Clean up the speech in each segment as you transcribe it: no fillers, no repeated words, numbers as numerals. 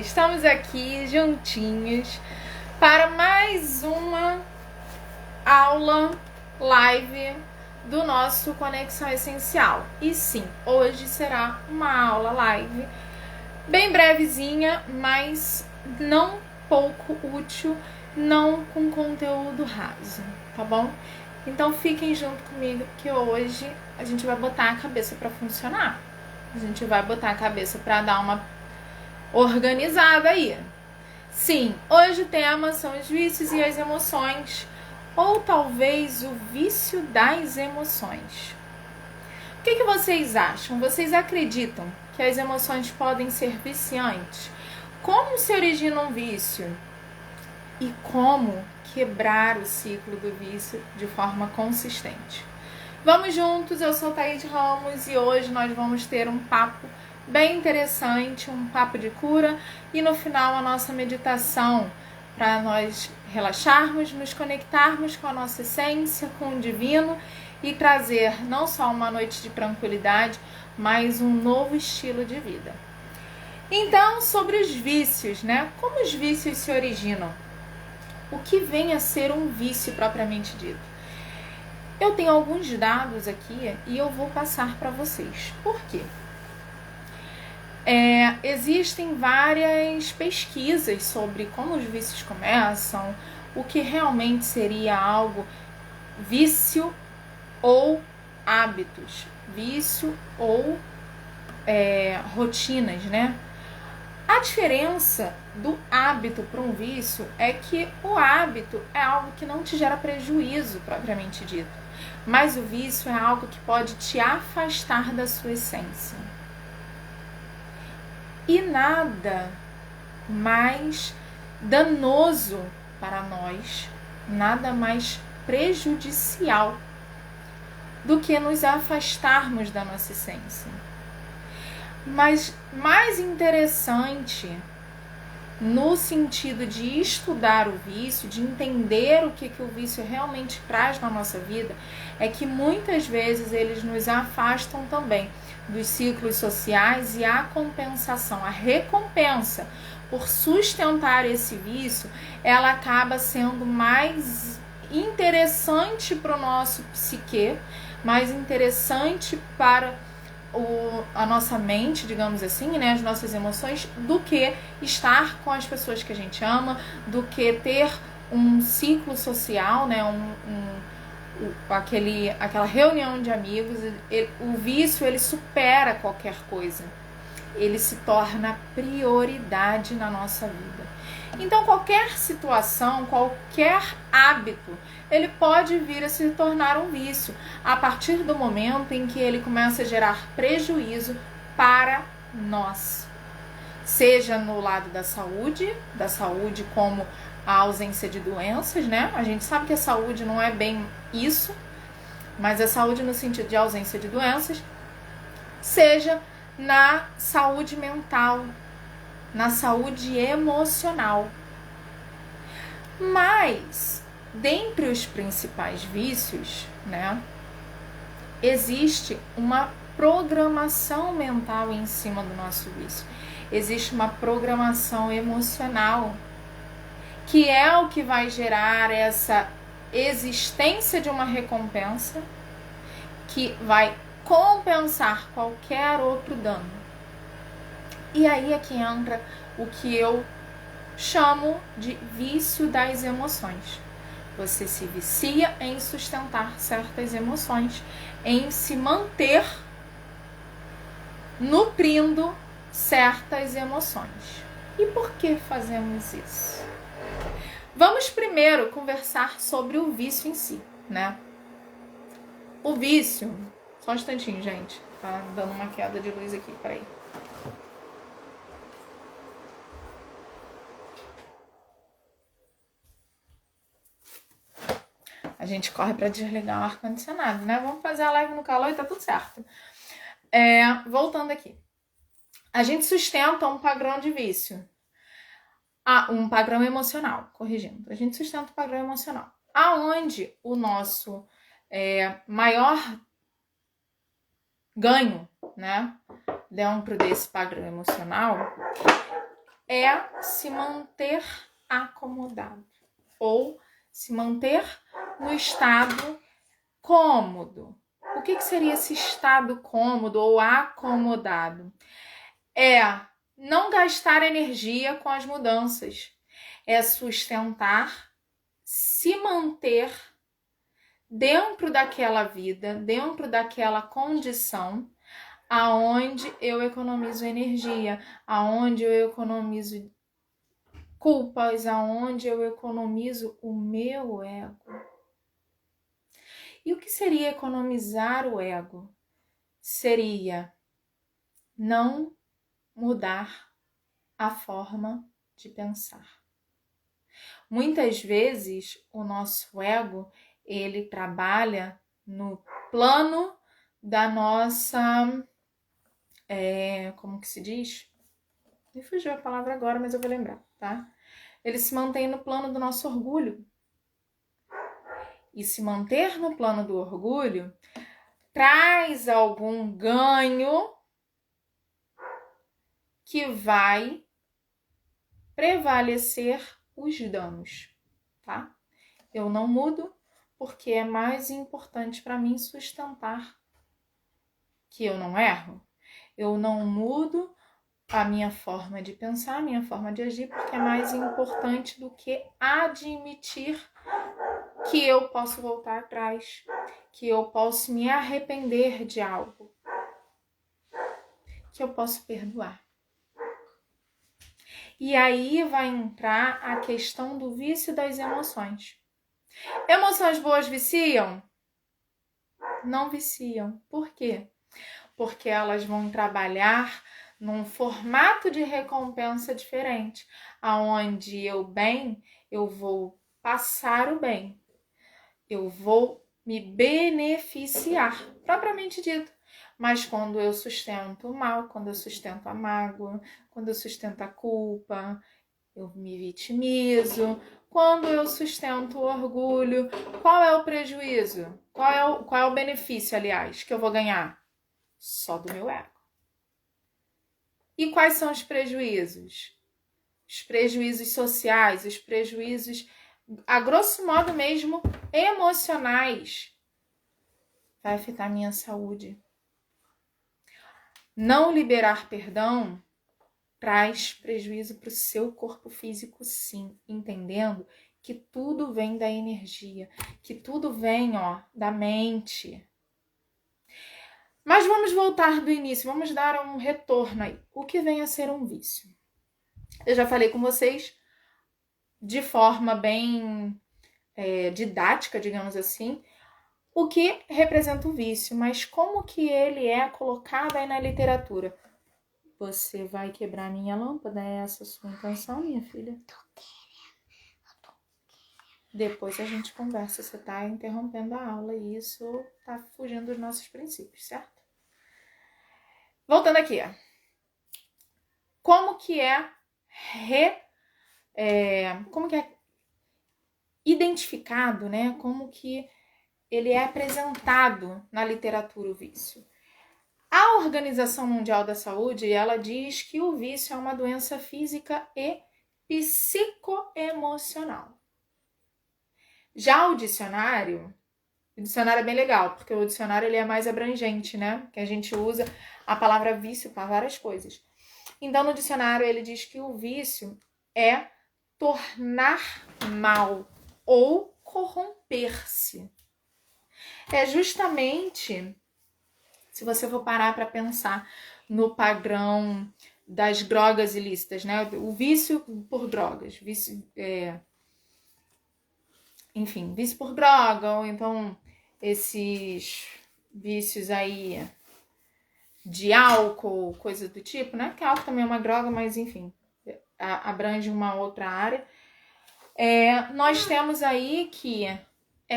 Estamos aqui juntinhos para mais uma aula live do nosso Conexão Essencial. E sim, hoje será uma aula live bem brevezinha, mas não pouco útil, não com conteúdo raso, tá bom? Então fiquem junto comigo que hoje a gente vai botar a cabeça para funcionar. A gente vai botar a cabeça para dar uma organizada aí. Sim, hoje o tema são os vícios e as emoções, ou talvez o vício das emoções. O que vocês acham? Vocês acreditam que as emoções podem ser viciantes? Como se origina um vício? E como quebrar o ciclo do vício de forma consistente? Vamos juntos, eu sou Thaís Ramos e hoje nós vamos ter um papo bem interessante, um papo de cura e no final a nossa meditação para nós relaxarmos, nos conectarmos com a nossa essência, com o divino e trazer não só uma noite de tranquilidade, mas um novo estilo de vida. Então, sobre os vícios, né? Como os vícios se originam? O que vem a ser um vício propriamente dito? Eu tenho alguns dados aqui e eu vou passar para vocês. Por quê? Existem várias pesquisas sobre como os vícios começam, o que realmente seria algo vício ou hábitos, vício ou rotinas, né? A diferença do hábito para um vício é que o hábito é algo que não te gera prejuízo propriamente dito, mas o vício é algo que pode te afastar da sua essência. E nada mais danoso para nós, nada mais prejudicial do que nos afastarmos da nossa essência. Mas mais interessante, no sentido de estudar o vício, de entender o que o vício realmente traz na nossa vida, é que muitas vezes eles nos afastam também dos ciclos sociais e a compensação, a recompensa por sustentar esse vício, ela acaba sendo mais interessante para o nosso psique, mais interessante para a nossa mente, digamos assim, né, as nossas emoções, do que estar com as pessoas que a gente ama, do que ter um ciclo social, né, aquela reunião de amigos. O vício, ele supera qualquer coisa, ele se torna prioridade na nossa vida. Então qualquer situação, qualquer hábito, ele pode vir a se tornar um vício a partir do momento em que ele começa a gerar prejuízo para nós. Seja no lado da saúde como a ausência de doenças, né? A gente sabe que a saúde não é bem isso, mas a saúde no sentido de ausência de doenças, seja na saúde mental, na saúde emocional. Mas, dentre os principais vícios, né, existe uma programação mental em cima do nosso vício. Existe uma programação emocional, que é o que vai gerar essa existência de uma recompensa, que vai compensar qualquer outro dano. E aí é que entra o que eu chamo de vício das emoções. Você se vicia em sustentar certas emoções, em se manter nutrindo certas emoções. E por que fazemos isso? Vamos primeiro conversar sobre o vício em si, né? O vício... Só um instantinho, gente. Tá dando uma queda de luz aqui, peraí. A gente corre para desligar o ar-condicionado, né? Vamos fazer a live no calor e tá tudo certo. Voltando aqui. A gente sustenta um padrão de vício. Um padrão emocional, corrigindo. A gente sustenta um padrão emocional. Aonde o nosso maior ganho, né, dentro desse padrão emocional, é se manter acomodado ou se manter no estado cômodo. O que seria esse estado cômodo ou acomodado? É não gastar energia com as mudanças, é sustentar, se manter dentro daquela vida, dentro daquela condição, aonde eu economizo energia, aonde eu economizo culpas, aonde eu economizo o meu ego. E o que seria economizar o ego? Seria não mudar a forma de pensar. Muitas vezes o nosso ego, ele trabalha no plano da nossa, como que se diz? Me fugiu a palavra agora, mas eu vou lembrar, tá? Ele se mantém no plano do nosso orgulho. E se manter no plano do orgulho traz algum ganho que vai prevalecer os danos, tá? Eu não mudo porque é mais importante para mim sustentar que eu não erro. Eu não mudo a minha forma de pensar, a minha forma de agir, porque é mais importante do que admitir que eu posso voltar atrás, que eu posso me arrepender de algo, que eu posso perdoar. E aí vai entrar a questão do vício das emoções. Emoções boas viciam? Não viciam. Por quê? Porque elas vão trabalhar num formato de recompensa diferente, aonde eu vou passar o bem, eu vou me beneficiar, propriamente dito. Mas quando eu sustento o mal, quando eu sustento a mágoa, quando eu sustento a culpa, eu me vitimizo. Quando eu sustento o orgulho, qual é o prejuízo? Qual é o benefício, aliás, que eu vou ganhar? Só do meu ego. E quais são os prejuízos? Os prejuízos sociais, os prejuízos, a grosso modo mesmo, emocionais. Vai afetar minha saúde. Não liberar perdão traz prejuízo para o seu corpo físico, sim, entendendo que tudo vem da energia, que tudo vem, da mente. Mas vamos voltar do início, vamos dar um retorno aí. O que vem a ser um vício? Eu já falei com vocês de forma bem didática, digamos assim, o que representa o vício, mas como que ele é colocado aí na literatura? Você vai quebrar minha lâmpada? É essa a sua intenção, minha filha? Depois a gente conversa. Você tá interrompendo a aula e isso tá fugindo dos nossos princípios, certo? Voltando aqui. Como que é identificado, né? Como que ele é apresentado na literatura, o vício? A Organização Mundial da Saúde, ela diz que o vício é uma doença física e psicoemocional. Já o dicionário é bem legal, porque o dicionário ele é mais abrangente, né? Que a gente usa a palavra vício para várias coisas. Então, no dicionário, ele diz que o vício é tornar mal ou corromper-se. É justamente, se você for parar para pensar no padrão das drogas ilícitas, né? O vício por drogas, vício por droga, ou então esses vícios aí de álcool, coisa do tipo, né? Que álcool também é uma droga, mas enfim, abrange uma outra área. Nós temos aí que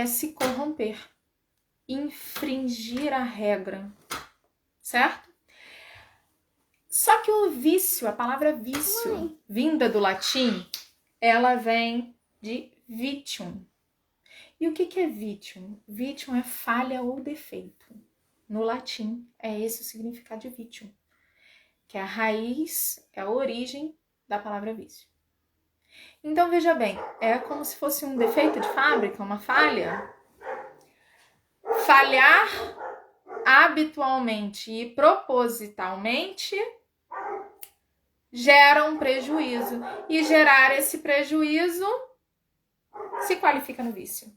se corromper, infringir a regra, certo? Só que o vício, a palavra vício, vinda do latim, ela vem de vitium. E o que é vitium? Vitium é falha ou defeito. No latim, é esse o significado de vitium. Que é a raiz, é a origem da palavra vício. Então, veja bem, é como se fosse um defeito de fábrica, uma falha. Falhar habitualmente e propositalmente gera um prejuízo. E gerar esse prejuízo se qualifica no vício.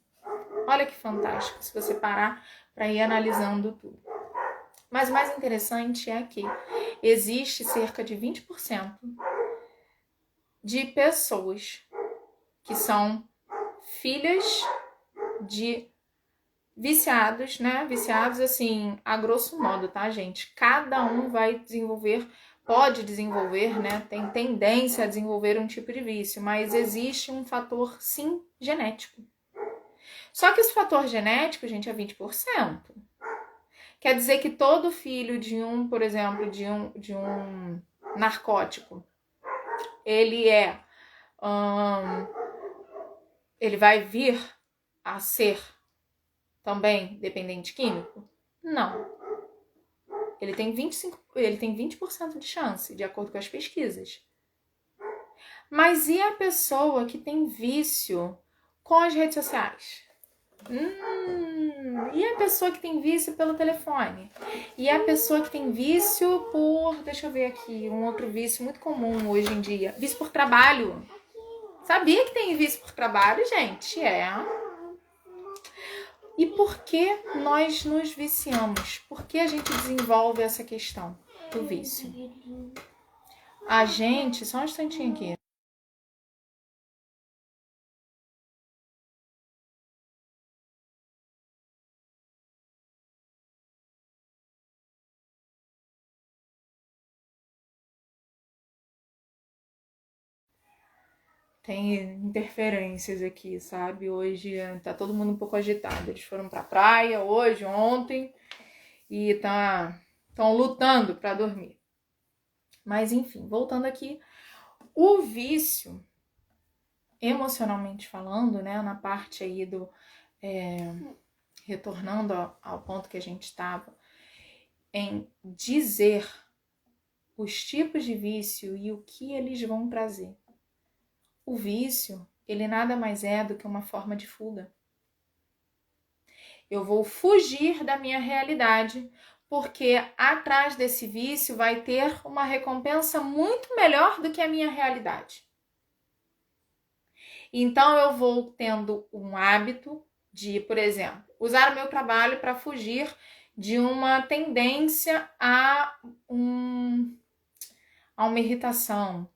Olha que fantástico, se você parar para ir analisando tudo. Mas o mais interessante é que existe cerca de 20% de pessoas que são filhas de viciados, né? Viciados, assim, a grosso modo, tá, gente? Cada um vai desenvolver, pode desenvolver, né? Tem tendência a desenvolver um tipo de vício, mas existe um fator, sim, genético. Só que esse fator genético, gente, é 20%. Quer dizer que todo filho de um, por exemplo, de um narcótico, ele vai vir a ser também dependente químico? Não. Ele tem 20% de chance, de acordo com as pesquisas. Mas e a pessoa que tem vício com as redes sociais? E a pessoa que tem vício pelo telefone? E a pessoa que tem vício por... Deixa eu ver aqui, um outro vício muito comum hoje em dia. Vício por trabalho. Sabia que tem vício por trabalho, gente? E por que nós nos viciamos? Por que a gente desenvolve essa questão do vício? A gente... Só um instantinho aqui. Tem interferências aqui, sabe? Hoje tá todo mundo um pouco agitado. Eles foram pra praia hoje, ontem, e estão lutando para dormir. Mas enfim, voltando aqui, o vício, emocionalmente falando, né, na parte aí do... retornando ao ponto que a gente estava, em dizer os tipos de vício e o que eles vão trazer. O vício, ele nada mais é do que uma forma de fuga. Eu vou fugir da minha realidade, porque atrás desse vício vai ter uma recompensa muito melhor do que a minha realidade. Então eu vou tendo um hábito de, por exemplo, usar o meu trabalho para fugir de uma tendência a uma irritação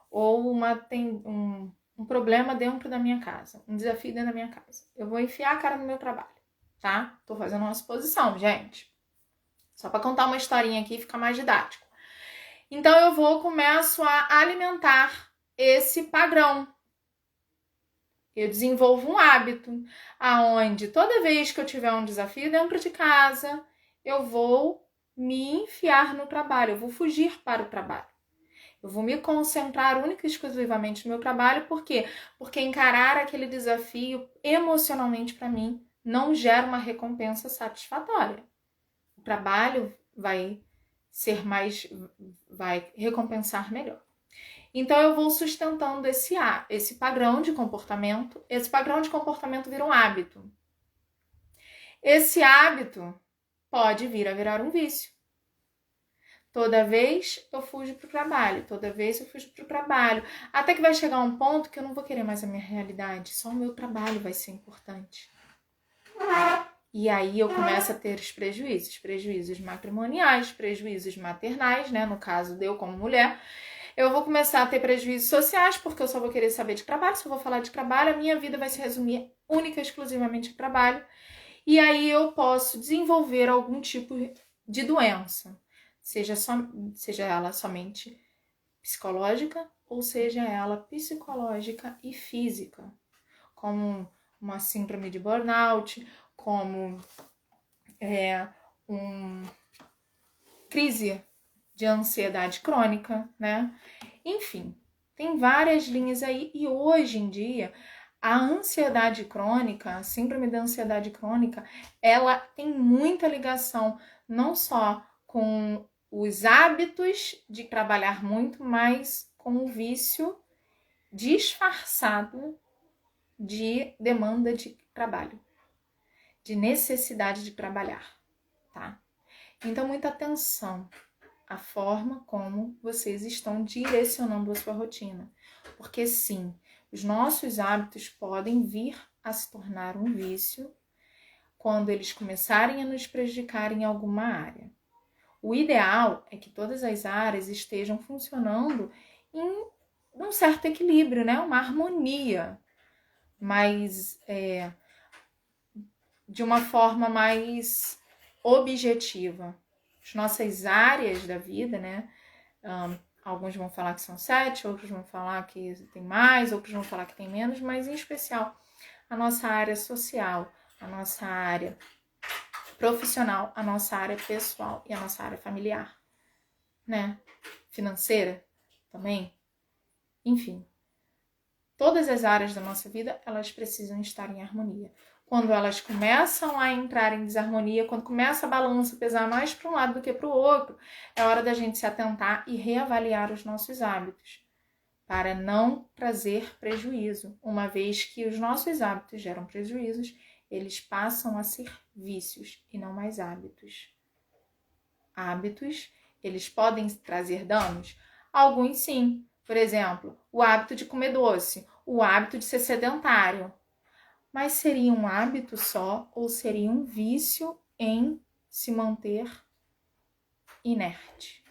ou um problema dentro da minha casa, um desafio dentro da minha casa. Eu vou enfiar a cara no meu trabalho, tá? Tô fazendo uma suposição, gente. Só para contar uma historinha aqui e ficar mais didático. Então eu começo a alimentar esse padrão. Eu desenvolvo um hábito aonde toda vez que eu tiver um desafio dentro de casa, eu vou me enfiar no trabalho, eu vou fugir para o trabalho. Eu vou me concentrar única e exclusivamente no meu trabalho. Por quê? Porque encarar aquele desafio emocionalmente para mim não gera uma recompensa satisfatória. O trabalho vai recompensar melhor. Então eu vou sustentando esse padrão de comportamento. Esse padrão de comportamento vira um hábito. Esse hábito pode vir a virar um vício. Toda vez eu fujo pro trabalho, até que vai chegar um ponto que eu não vou querer mais a minha realidade, só o meu trabalho vai ser importante. E aí eu começo a ter os prejuízos matrimoniais, prejuízos maternais, né, no caso de eu como mulher. Eu vou começar a ter prejuízos sociais, porque eu só vou querer saber de trabalho. Se eu vou falar de trabalho, a minha vida vai se resumir única e exclusivamente a trabalho. E aí eu posso desenvolver algum tipo de doença. Seja ela somente psicológica ou seja ela psicológica e física, como uma síndrome de burnout, como crise de ansiedade crônica, né? Enfim, tem várias linhas aí e hoje em dia a ansiedade crônica, a síndrome da ansiedade crônica, ela tem muita ligação não só com os hábitos de trabalhar muito, mas com um vício disfarçado de demanda de trabalho, de necessidade de trabalhar, tá? Então, muita atenção à forma como vocês estão direcionando a sua rotina. Porque sim, os nossos hábitos podem vir a se tornar um vício quando eles começarem a nos prejudicar em alguma área. O ideal é que todas as áreas estejam funcionando em um certo equilíbrio, né? Uma harmonia, mas de uma forma mais objetiva. As nossas áreas da vida, né? Alguns vão falar que são 7, outros vão falar que tem mais, outros vão falar que tem menos, mas em especial a nossa área social, a nossa área profissional, a nossa área pessoal e a nossa área familiar, né? Financeira também. Enfim, todas as áreas da nossa vida, elas precisam estar em harmonia. Quando elas começam a entrar em desarmonia, quando começa a balança pesar mais para um lado do que para o outro, é hora da gente se atentar e reavaliar os nossos hábitos, para não trazer prejuízo. Uma vez que os nossos hábitos geram prejuízos, eles passam a ser vícios e não mais hábitos. Hábitos, eles podem trazer danos? Alguns sim. Por exemplo, o hábito de comer doce, o hábito de ser sedentário. Mas seria um hábito só ou seria um vício em se manter inerte?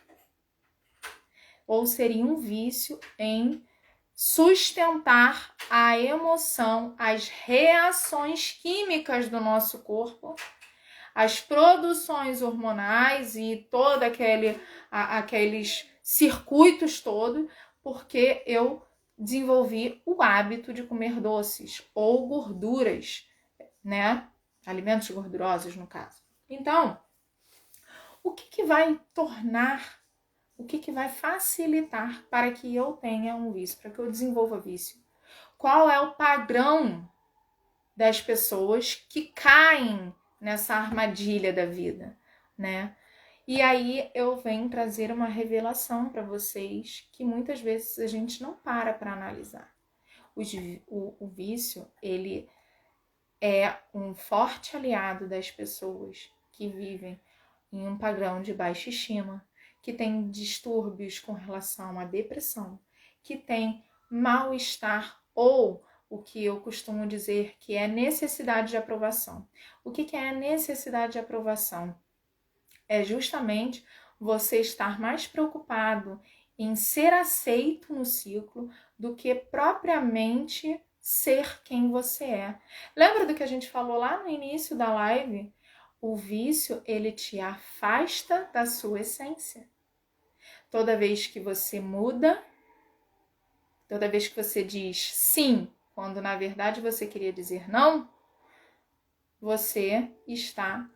Ou seria um vício em sustentar a emoção, as reações químicas do nosso corpo, as produções hormonais e todo aqueles circuitos todos, porque eu desenvolvi o hábito de comer doces ou gorduras, né? Alimentos gordurosos, no caso. Então, o que vai tornar, o que vai facilitar para que eu tenha um vício, para que eu desenvolva vício? Qual é o padrão das pessoas que caem nessa armadilha da vida, né? E aí eu venho trazer uma revelação para vocês que muitas vezes a gente não para analisar. O vício, ele é um forte aliado das pessoas que vivem em um padrão de baixa estima, que tem distúrbios com relação à depressão, que tem mal-estar ou o que eu costumo dizer que é necessidade de aprovação. O que é a necessidade de aprovação? É justamente você estar mais preocupado em ser aceito no ciclo do que propriamente ser quem você é. Lembra do que a gente falou lá no início da live? O vício, ele te afasta da sua essência. Toda vez que você muda, toda vez que você diz sim, quando na verdade você queria dizer não, você está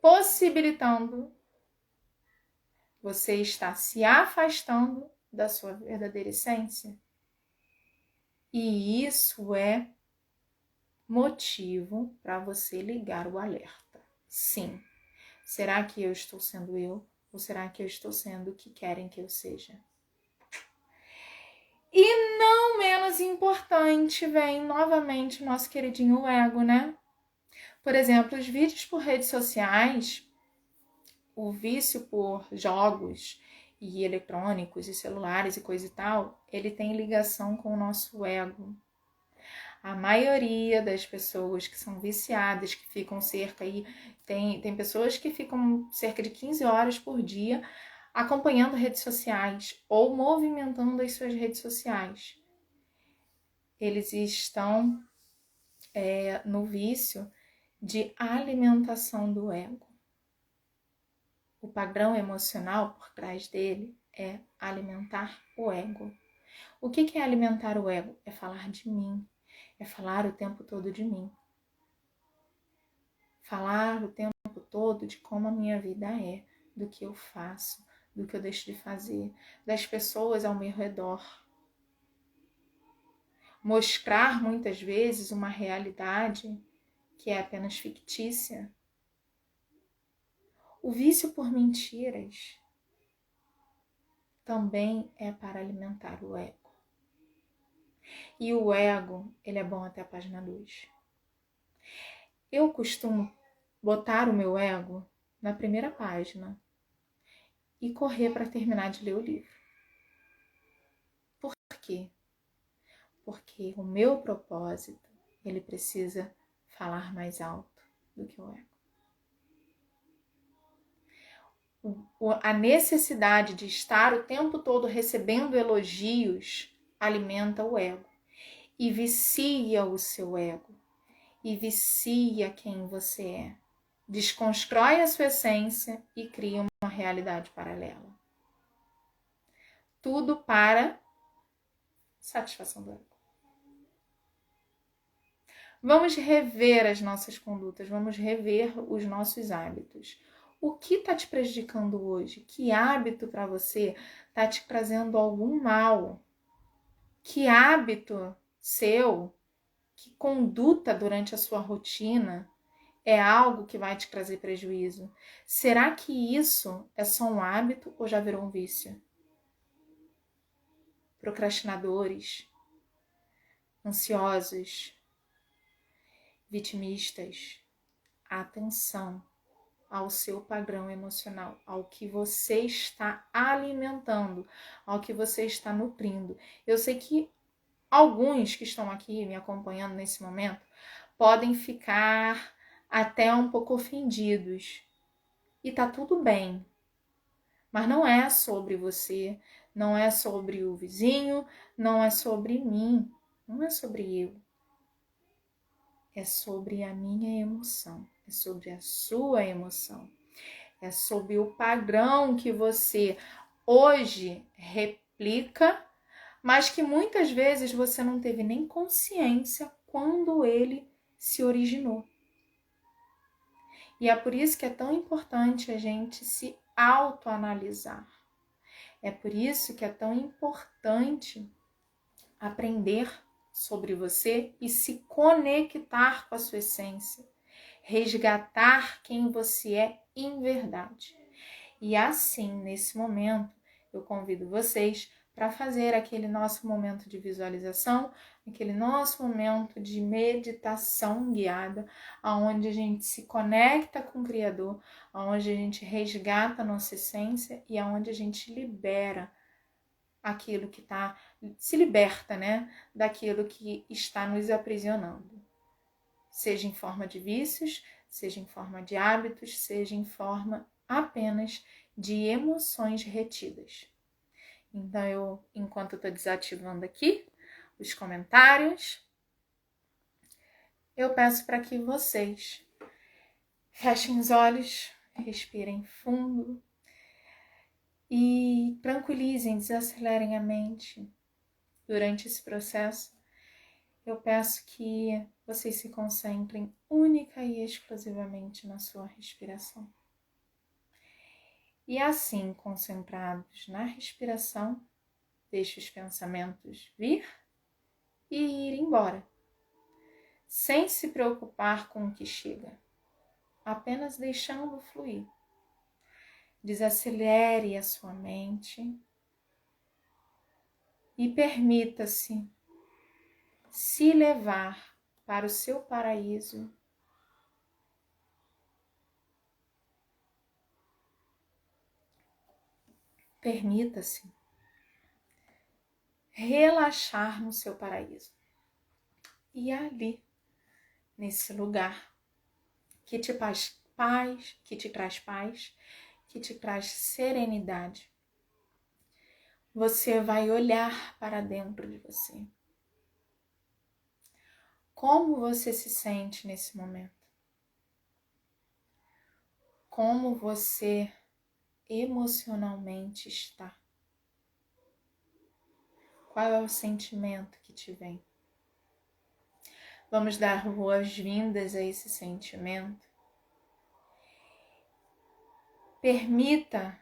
possibilitando, você está se afastando da sua verdadeira essência. E isso é motivo para você ligar o alerta. Sim. Será que eu estou sendo eu? Ou será que eu estou sendo o que querem que eu seja? E não menos importante, vem novamente o nosso queridinho ego, né? Por exemplo, os vídeos por redes sociais, o vício por jogos e eletrônicos e celulares e coisa e tal, ele tem ligação com o nosso ego. A maioria das pessoas que são viciadas, que ficam tem pessoas que ficam cerca de 15 horas por dia acompanhando redes sociais ou movimentando as suas redes sociais. Eles estão no vício de alimentação do ego. O padrão emocional por trás dele é alimentar o ego. O que é alimentar o ego? É falar de mim. É falar o tempo todo de mim. Falar o tempo todo de como a minha vida é, do que eu faço, do que eu deixo de fazer, das pessoas ao meu redor. Mostrar muitas vezes uma realidade que é apenas fictícia. O vício por mentiras. também é para alimentar o ego. E o ego, ele é bom até a página 2. Eu costumo botar o meu ego na primeira página e correr para terminar de ler o livro. Por quê? Porque o meu propósito, ele precisa falar mais alto do que o ego. A necessidade de estar o tempo todo recebendo elogios alimenta o ego e vicia o seu ego e vicia quem você é. Desconstrói a sua essência e cria uma realidade paralela. Tudo para satisfação do ego. Vamos rever as nossas condutas, vamos rever os nossos hábitos. O que está te prejudicando hoje? Que hábito para você está te trazendo algum mal? Que hábito seu, que conduta durante a sua rotina é algo que vai te trazer prejuízo? Será que isso é só um hábito ou já virou um vício? Procrastinadores, ansiosos, vitimistas, atenção ao seu padrão emocional, ao que você está alimentando, ao que você está nutrindo. Eu sei que alguns que estão aqui me acompanhando nesse momento podem ficar até um pouco ofendidos. E tá tudo bem. Mas não é sobre você, não é sobre o vizinho, não é sobre mim, não é sobre eu. É sobre a minha emoção, é sobre a sua emoção, é sobre o padrão que você hoje replica, mas que muitas vezes você não teve nem consciência quando ele se originou. E é por isso que é tão importante a gente se autoanalisar. É por isso que é tão importante aprender sobre você e se conectar com a sua essência, resgatar quem você é em verdade. E assim, nesse momento, eu convido vocês para fazer aquele nosso momento de visualização, aquele nosso momento de meditação guiada, onde a gente se conecta com o Criador, onde a gente resgata a nossa essência e onde a gente libera aquilo que está, se liberta, né, daquilo que está nos aprisionando. Seja em forma de vícios, seja em forma de hábitos, seja em forma apenas de emoções retidas. Então, enquanto eu estou desativando aqui os comentários, eu peço para que vocês fechem os olhos, respirem fundo e tranquilizem, desacelerem a mente. Durante esse processo, eu peço que vocês se concentrem única e exclusivamente na sua respiração. E assim, concentrados na respiração, deixe os pensamentos vir e ir embora, sem se preocupar com o que chega, apenas deixando fluir. Desacelere a sua mente e permita-se se levar para o seu paraíso. Permita-se relaxar no seu paraíso. E ali, nesse lugar que te traz paz, que te traz serenidade, você vai olhar para dentro de você. Como você se sente nesse momento? Como você emocionalmente está? Qual é o sentimento que te vem? Vamos dar boas-vindas a esse sentimento. Permita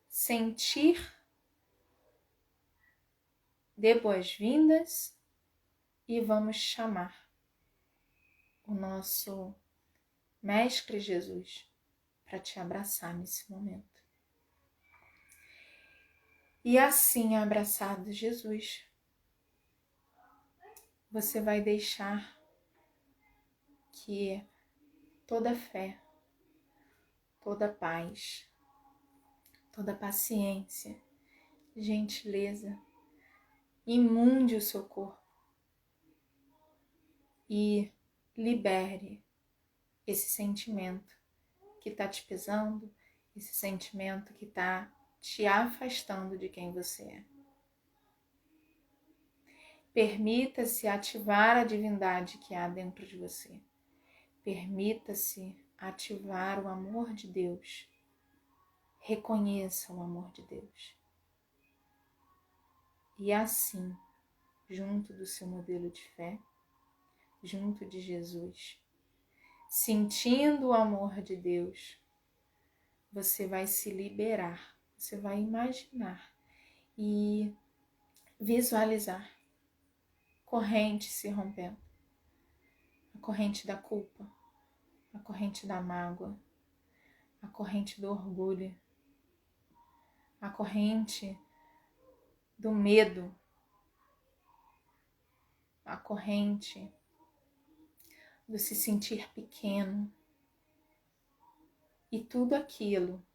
sentir, dê boas-vindas e vamos chamar o nosso Mestre Jesus para te abraçar nesse momento. E assim, abraçado Jesus, você vai deixar que toda fé, toda paz, toda paciência, gentileza, inunde o seu corpo e libere esse sentimento que está te pesando, esse sentimento que está te afastando de quem você é. Permita-se ativar a divindade que há dentro de você. Permita-se ativar o amor de Deus. Reconheça o amor de Deus. E assim, junto do seu modelo de fé, junto de Jesus, sentindo o amor de Deus, você vai se liberar, você vai imaginar e visualizar corrente se rompendo. A corrente da culpa, a corrente da mágoa, a corrente do orgulho, a corrente do medo, a corrente do se sentir pequeno e tudo aquilo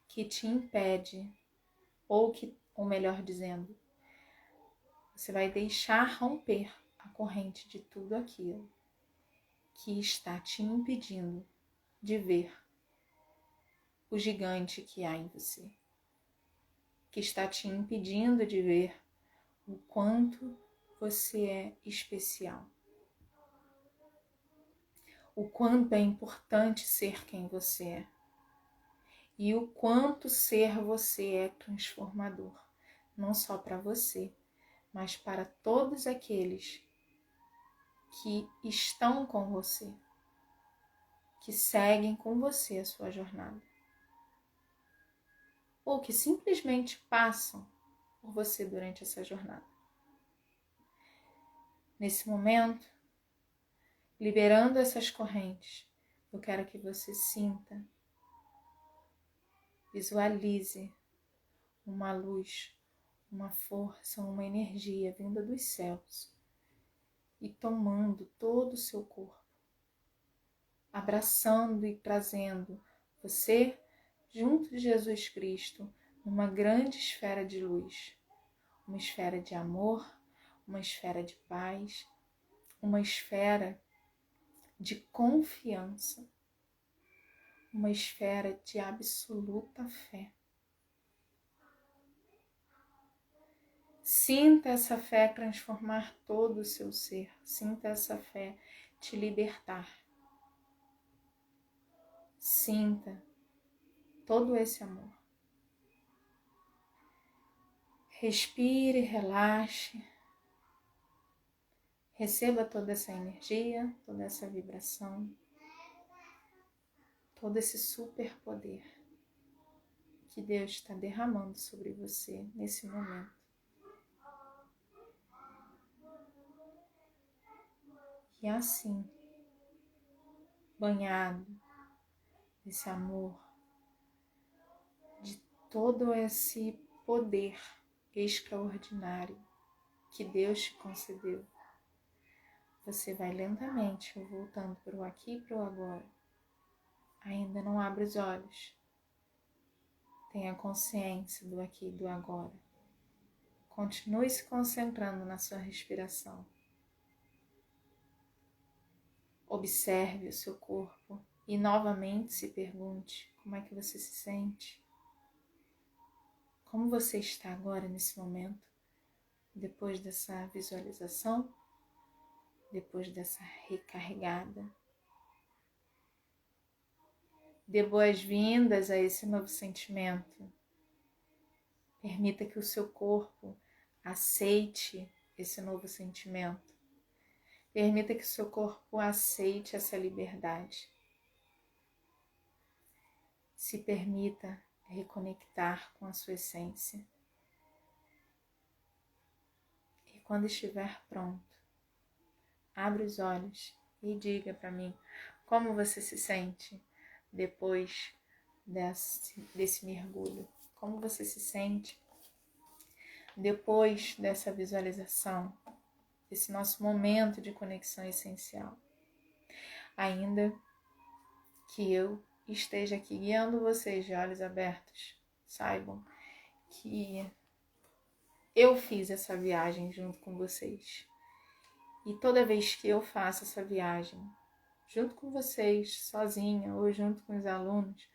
que te impede, ou melhor dizendo, você vai deixar romper a corrente de tudo aquilo que está te impedindo de ver o gigante que há em você, que está te impedindo de ver o quanto você é especial, o quanto é importante ser quem você é e o quanto ser você é transformador, não só para você, mas para todos aqueles que estão com você, que seguem com você a sua jornada, ou que simplesmente passam por você durante essa jornada. Nesse momento, liberando essas correntes, eu quero que você sinta, visualize uma luz, uma força, uma energia vinda dos céus e tomando todo o seu corpo, abraçando e trazendo você junto de Jesus Cristo numa grande esfera de luz, uma esfera de amor, uma esfera de paz, uma esfera de confiança, uma esfera de absoluta fé. Sinta essa fé transformar todo o seu ser, sinta essa fé te libertar. Sinta todo esse amor. Respire, relaxe. Receba toda essa energia, toda essa vibração, todo esse superpoder que Deus está derramando sobre você nesse momento. E assim, banhado desse amor, de todo esse poder extraordinário que Deus te concedeu, você vai lentamente voltando para o aqui e para o agora. Ainda não abre os olhos. Tenha consciência do aqui e do agora. Continue se concentrando na sua respiração. Observe o seu corpo e novamente se pergunte como é que você se sente. Como você está agora nesse momento, depois dessa visualização, depois dessa recarregada. Dê boas-vindas a esse novo sentimento. Permita que o seu corpo aceite esse novo sentimento. Permita que o seu corpo aceite essa liberdade. Se permita reconectar com a sua essência. E quando estiver pronto, abra os olhos e diga para mim como você se sente depois desse mergulho. Como você se sente depois dessa visualização, esse nosso momento de conexão essencial, ainda que eu esteja aqui guiando vocês de olhos abertos, saibam que eu fiz essa viagem junto com vocês. E toda vez que eu faço essa viagem, junto com vocês, sozinha ou junto com os alunos,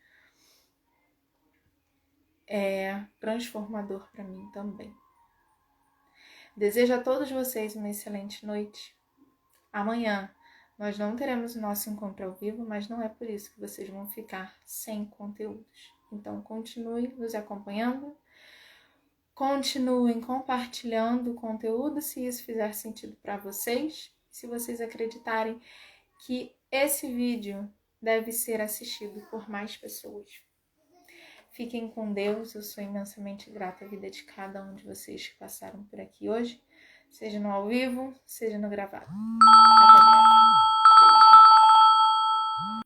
é transformador para mim também. Desejo a todos vocês uma excelente noite. Amanhã nós não teremos o nosso encontro ao vivo, mas não é por isso que vocês vão ficar sem conteúdos. Então continuem nos acompanhando, continuem compartilhando o conteúdo se isso fizer sentido para vocês, se vocês acreditarem que esse vídeo deve ser assistido por mais pessoas. Fiquem com Deus, eu sou imensamente grata à vida de cada um de vocês que passaram por aqui hoje, seja no ao vivo, seja no gravado. Até breve.